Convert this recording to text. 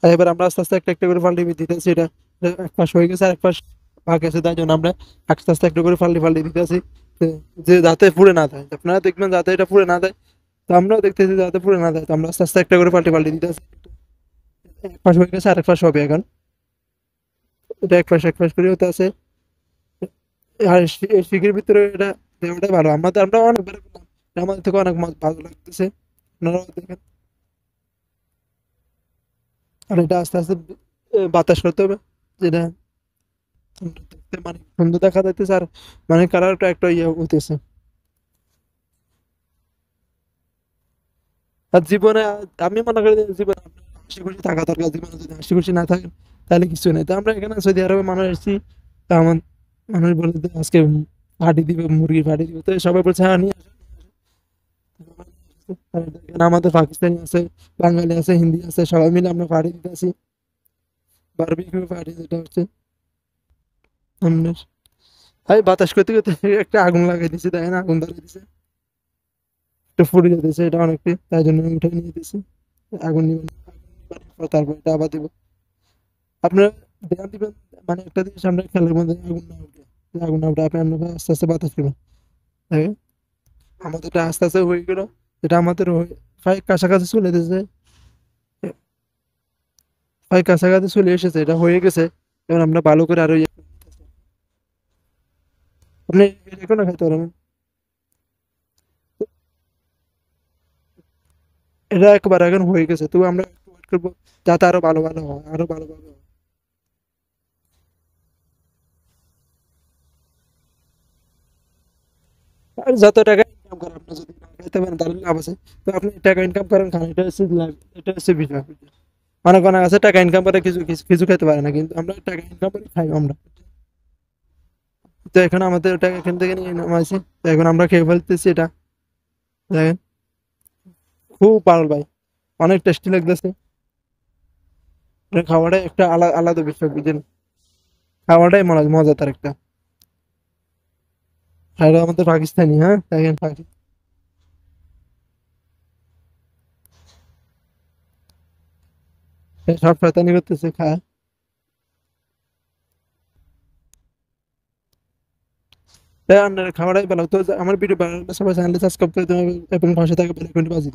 আর এবার আমরা আস্তে আস্তে একটা একটা করে পাল্টি দিতেছি। এটা এক পাশ হয়ে গেছে, আর এক পাশ বাকি আছে, তাই জন্য আমরা আস্তে আস্তে একটা করে পাল্টি পাল্টি দিতেছি, যে যে যাতে পুড়ে না যায়। আপনারা দেখবেন যাতে এটা পুড়ে না যায়, তো আমরাও দেখতেছি যাতে পুড়ে না যায়, তো আমরা আস্তে আস্তে একটা করে পাল্টি পাল্টি দিতেছি। এক পাশ হয়ে গেছে, আর এক পাশ হবে এখন। এটা এক পাশ করে হতে আছে। আর শিখের ভিতরে এটা দেওয়াটাই ভালো। আমরা অনেকবার করলাম, আমাদের থেকে অনেক ভালো লাগতেছে। আপনারাও দেখেন। আর এটা আস্তে আস্তে বাতাস করতে হবে, যেটা দেখতে মানে সুন্দর দেখা যাইতেছে, আর মানে কালারটা একটা ইয়ে হইতেছে। আর জীবনে আমি মনে করি যে জীবনে আপনার হাসি খুশি থাকা দরকার। জীবনে যদি হাসি খুশি না থাকেন তাহলে কিছু নেই। তো আমরা এখানে সৌদি আরবে মানুষ এসেছি, তো আমার মানুষ বলে যে আজকে ফাটি দিবে, মুরগি ফাটি দিবে, তো সবাই বলছে হ্যাঁ নিয়ে আসো, নিয়ে আসো। আর এখানে আমাদের পাকিস্তানি আছে, বাঙালি আছে, হিন্দি আছে, সবাই মিলে আমরা ফাটি দিতেছি। বারবিকিউ ফাটি যেটা হচ্ছে আমাদের। ভাই বাতাস করতে করতে একটা আগুন লাগাই দিছে, দেখেন আগুন ধরে দিছে, একটু ফুটে যেতেছে এটা অনেকটাই, তাই জন্য আমি উঠে নিয়ে যেতেছি। আগুন নিবেন, তারপর এটা আবার দিব। আপনারা ধ্যান দিবেন, মানে একটা জিনিস আমরা খেয়ালের মধ্যে আগুন না উঠে, আগুন না উঠে আপনি আপনারা আস্তে আস্তে বাতাস দিবেন। দেখেন আমাদের এটা আস্তে আস্তে হয়ে গেল, এটা আমাদের প্রায় কাছাকাছি চলে এসেছে, প্রায় কাছাকাছি চলে এসেছে, এটা হয়ে গেছে। এবার আমরা ভালো করে আরো আপনি এখনো খাইতে পারবেন। এটা একবার এখন হয়ে গেছে, তো আমরা একটু ওয়েট করবো যাতে আরো ভালো ভালো হয়, আরো ভালোভাবে হয়। আর যত টাকা ইনকাম করেন, আপনি যদি না খাইতে পারেন তাহলে লাভ আছে। তো আপনি টাকা ইনকাম করেন, খান, এটা হচ্ছে লাভ, এটা হচ্ছে বিষয়। অনেক অনেক আছে টাকা ইনকাম করে কিছু কিছু কিছু খেতে পারে না, কিন্তু আমরা টাকা ইনকাম করে খাই আমরা। তো এখন আমাদের টাকা এখান থেকে নিয়ে নামাইছে, তো এখন আমরা খেয়ে ফেলতেছি এটা। দেখেন খুব ভালো ভাই, অনেক টেস্টি লাগতেছে। এটা খাওয়াটাই একটা আলাদা আলাদা বিষয়, বুঝলেন? খাওয়াটাই মজা, মজা তার একটা। আর এটা আমাদের পাকিস্তানি, হ্যাঁ দেখেন সব শয়তানি করতেছে খায়। তাই আপনার খাওয়াটাই ভালো। তো আমার ভিডিও ভালো লাগলে সবাই চ্যানেলটি সাবস্ক্রাইব করে দেবেন এবং পাশে থাকা বেল আইকনটি বাজিয়ে দিন।